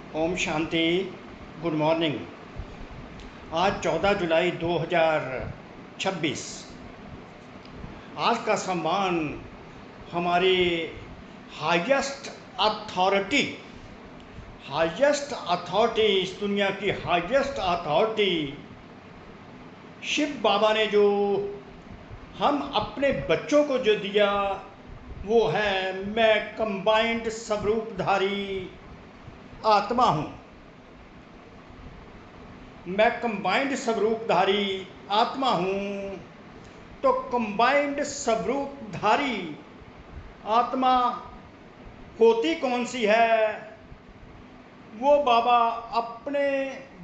Om Shanti. Good morning. आज 14 जुलाई 2026। आज का सम्मान हमारी हाईएस्ट अथॉरिटी इस दुनिया की हाईएस्ट अथॉरिटी शिव बाबा ने जो हम अपने बच्चों को जो दिया वो है, मैं कंबाइंड स्वरूपधारी आत्मा हूँ। मैं कंबाइंड स्वरूपधारी आत्मा हूँ। तो कंबाइंड स्वरूपधारी आत्मा होती कौन सी है? वो बाबा अपने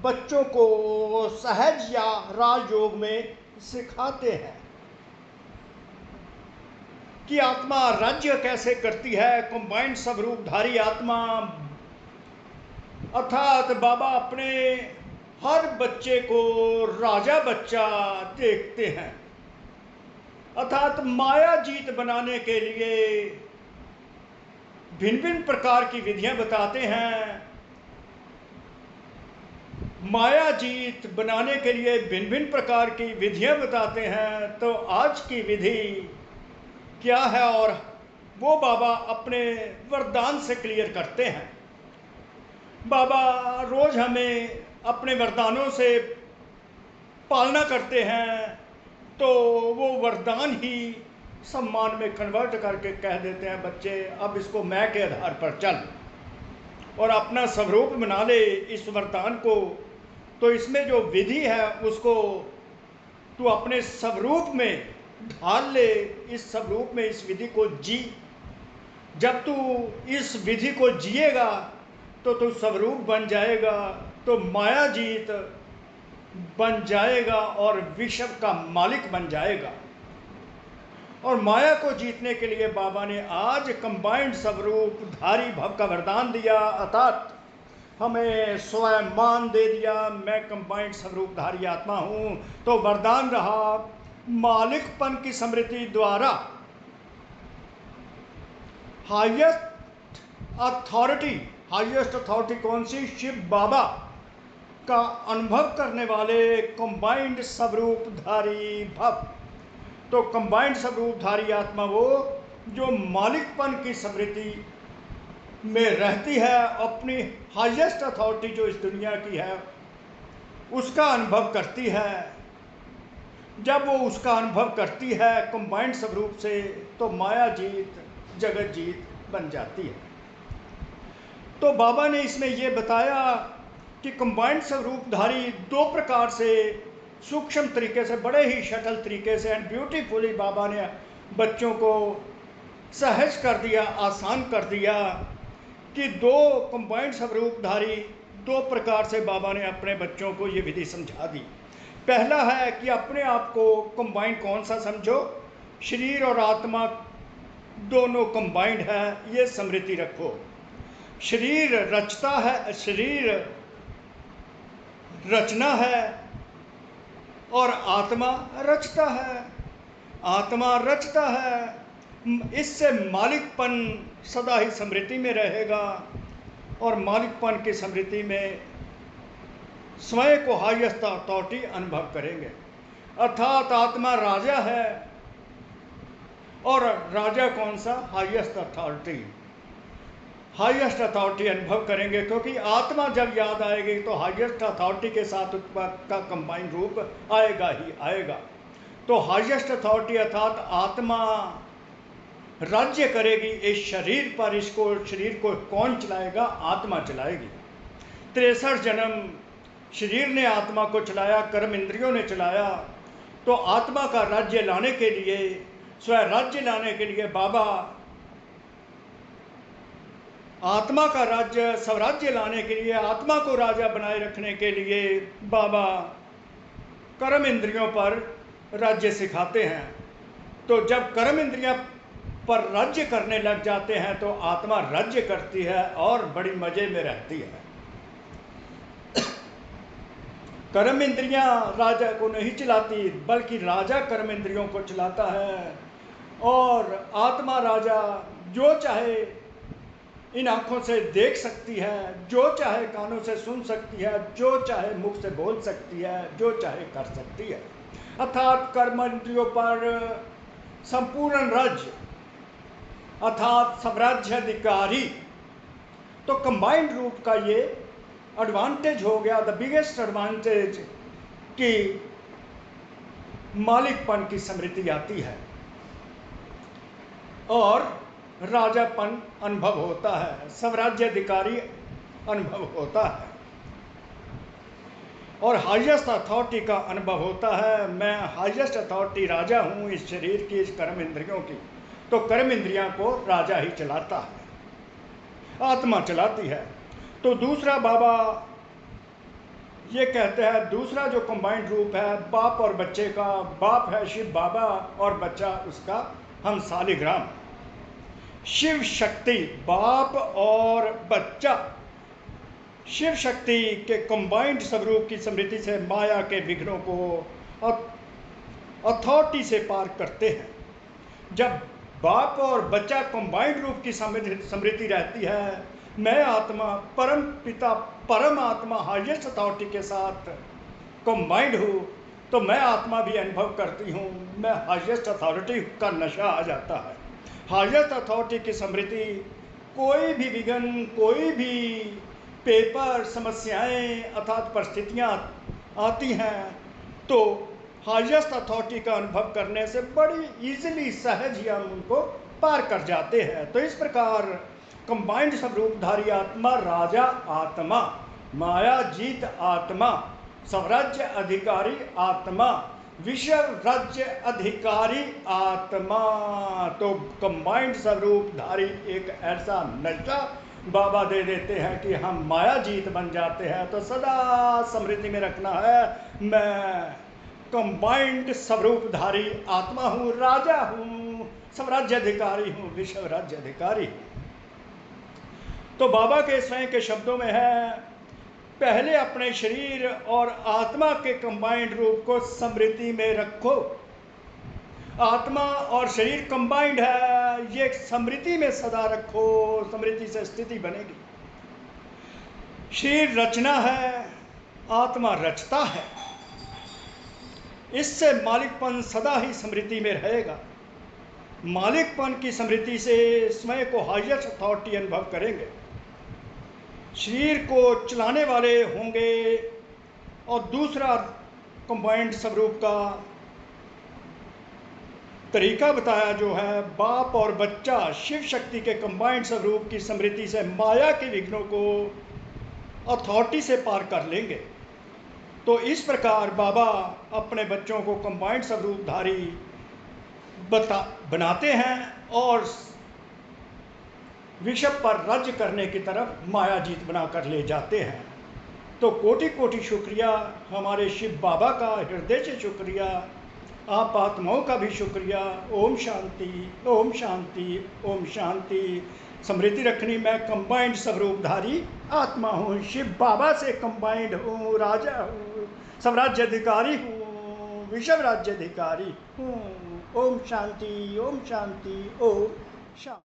बच्चों को सहज या राजयोग में सिखाते हैं कि आत्मा राज्य कैसे करती है। कंबाइंड स्वरूपधारी आत्मा अर्थात बाबा अपने हर बच्चे को राजा बच्चा देखते हैं, अर्थात माया जीत बनाने के लिए भिन्न भिन्न प्रकार की विधियां बताते हैं। माया जीत बनाने के लिए भिन्न भिन्न प्रकार की विधियां बताते हैं। तो आज की विधि क्या है और वो बाबा अपने वरदान से क्लियर करते हैं। बाबा रोज हमें अपने वरदानों से पालना करते हैं, तो वो वरदान ही सम्मान में कन्वर्ट करके कह देते हैं, बच्चे अब इसको मैं के आधार पर चल और अपना स्वरूप बना ले इस वरदान को। तो इसमें जो विधि है उसको तू अपने स्वरूप में ढाल ले, इस स्वरूप में इस विधि को जी। जब तू इस विधि को जिएगा तो तू स्वरूप बन जाएगा, तो माया जीत बन जाएगा और विश्व का मालिक बन जाएगा। और माया को जीतने के लिए बाबा ने आज कंबाइंड स्वरूप धारी भव का वरदान दिया, अर्थात हमें स्वयं मान दे दिया, मैं कंबाइंड स्वरूप धारी आत्मा हूं। तो वरदान रहा मालिकपन की स्मृति द्वारा हाईएस्ट अथॉरिटी कौन सी? शिव बाबा का अनुभव करने वाले कंबाइंड स्वरूपधारी भव। तो कंबाइंड स्वरूपधारी आत्मा वो जो मालिकपन की स्मृति में रहती है, अपनी हाईएस्ट अथॉरिटी जो इस दुनिया की है उसका अनुभव करती है। जब वो उसका अनुभव करती है कंबाइंड स्वरूप से, तो माया जीत जगत जीत बन जाती है। तो बाबा ने इसमें यह बताया कि कंबाइंड स्वरूपधारी दो प्रकार से सूक्ष्म तरीके से, बड़े ही शटल तरीके से एंड ब्यूटीफुली बाबा ने बच्चों को सहज कर दिया, आसान कर दिया कि दो कंबाइंड स्वरूपधारी दो प्रकार से बाबा ने अपने बच्चों को ये विधि समझा दी। पहला है कि अपने आप को कंबाइंड कौन सा समझो? शरीर और आत्मा दोनों कंबाइंड है, ये स्मृति रखो। शरीर रचता है, शरीर रचना है और आत्मा रचता है। आत्मा रचता है, इससे मालिकपन सदा ही स्मृति में रहेगा और मालिकपन की स्मृति में स्वयं को हाईएस्ट अथॉरिटी अनुभव करेंगे। अर्थात आत्मा राजा है और राजा कौन सा? Highest authority. हाईएस्ट अथॉरिटी अनुभव करेंगे, क्योंकि आत्मा जब याद आएगी तो हाईएस्ट अथॉरिटी के साथ का कंबाइंड रूप आएगा ही आएगा। तो हाईएस्ट अथॉरिटी अर्थात आत्मा राज्य करेगी इस शरीर पर। इसको शरीर को कौन चलाएगा? आत्मा चलाएगी। 63 जन्म शरीर ने आत्मा को चलाया, कर्म इंद्रियों ने चलाया। तो आत्मा का राज्य लाने के लिए, स्वयं राज्य लाने के लिए बाबा आत्मा का राज्य स्वराज्य लाने के लिए, आत्मा को राजा बनाए रखने के लिए बाबा कर्म इंद्रियों पर राज्य सिखाते हैं। तो जब कर्म इंद्रियां पर राज्य करने लग जाते हैं तो आत्मा राज्य करती है और बड़ी मजे में रहती है। कर्म इंद्रियां राजा को नहीं चलाती, बल्कि राजा कर्म इंद्रियों को चलाता है और आत्मा राजा जो चाहे इन आँखों से देख सकती है, जो चाहे कानों से सुन सकती है, जो चाहे मुख से बोल सकती है, जो चाहे कर सकती है, अर्थात कर्म इंद्रियों पर संपूर्ण राज्य अर्थात साम्राज्याधिकारी। तो कंबाइंड रूप का ये एडवांटेज हो गया, द बिगेस्ट एडवांटेज, कि मालिकपन की स्मृति आती है और राजापन अनुभव होता है, साम्राज्याधिकारी अनुभव होता है और हाईएस्ट अथॉरिटी का अनुभव होता है। मैं हाईएस्ट अथॉरिटी राजा हूं इस शरीर की, इस कर्म इंद्रियों की। तो कर्म इंद्रियों को राजा ही चलाता है, आत्मा चलाती है। तो दूसरा बाबा ये कहते हैं, दूसरा जो कंबाइंड रूप है बाप और बच्चे का, बाप है शिव बाबा और बच्चा उसका हम सालिग्राम। शिव शक्ति, बाप और बच्चा शिव शक्ति के कंबाइंड स्वरूप की स्मृति से माया के विघ्नों को अथॉरिटी से पार करते हैं। जब बाप और बच्चा कंबाइंड रूप की स्मृति रहती है, मैं आत्मा परम पिता परम आत्मा हाईएस्ट अथॉरिटी के साथ कंबाइंड हूँ, तो मैं आत्मा भी अनुभव करती हूँ, मैं हाईएस्ट अथॉरिटी का नशा आ जाता है। हाईएस्ट अथॉरिटी की स्मृति, कोई भी विघ्न, कोई भी पेपर, समस्याएं अर्थात परिस्थितियाँ आती हैं, तो हाईएस्ट अथॉरिटी का अनुभव करने से बड़ी इजीली, सहज ही हम उनको पार कर जाते हैं। तो इस प्रकार कंबाइंड स्वरूपधारी आत्मा, राजा आत्मा, माया जीत आत्मा, स्वराज्य अधिकारी आत्मा, विश्व राज्य अधिकारी आत्मा। तो कंबाइंड स्वरूपधारी एक ऐसा नशा बाबा दे देते हैं कि हम माया जीत बन जाते हैं। तो सदा स्मृति में रखना है, मैं कंबाइंड स्वरूपधारी आत्मा हूँ, राजा हूँ, स्वराज्य अधिकारी हूँ, विश्व राज्य अधिकारी। तो बाबा के स्वयं के शब्दों में है, पहले अपने शरीर और आत्मा के कंबाइंड रूप को स्मृति में रखो। आत्मा और शरीर कंबाइंड है, ये स्मृति में सदा रखो, स्मृति से स्थिति बनेगी। शरीर रचना है, आत्मा रचता है, इससे मालिकपन सदा ही स्मृति में रहेगा। मालिकपन की स्मृति से स्वयं को हाईएस्ट अथॉरिटी अनुभव करेंगे, शरीर को चलाने वाले होंगे। और दूसरा कंबाइंड स्वरूप का तरीका बताया जो है, बाप और बच्चा शिव शक्ति के कंबाइंड स्वरूप की स्मृति से माया के विघ्नों को अथॉरिटी से पार कर लेंगे। तो इस प्रकार बाबा अपने बच्चों को कंबाइंड स्वरूपधारी बनाते हैं और विश्व पर राज्य करने की तरफ माया जीत बनाकर ले जाते हैं। तो कोटि कोटि शुक्रिया हमारे शिव बाबा का, हृदय से शुक्रिया, आप आत्माओं का भी शुक्रिया। ओम शांति, ओम शांति, ओम शांति। स्मृति रखनी, मैं कंबाइंड स्वरूपधारी आत्मा हूँ, शिव बाबा से कंबाइंड हूँ, राजा हूँ, स्वराज्य अधिकारी हूँ, विश्व राज्य अधिकारी हूँ। ओम शांति, ओम शांति, ओम शांति।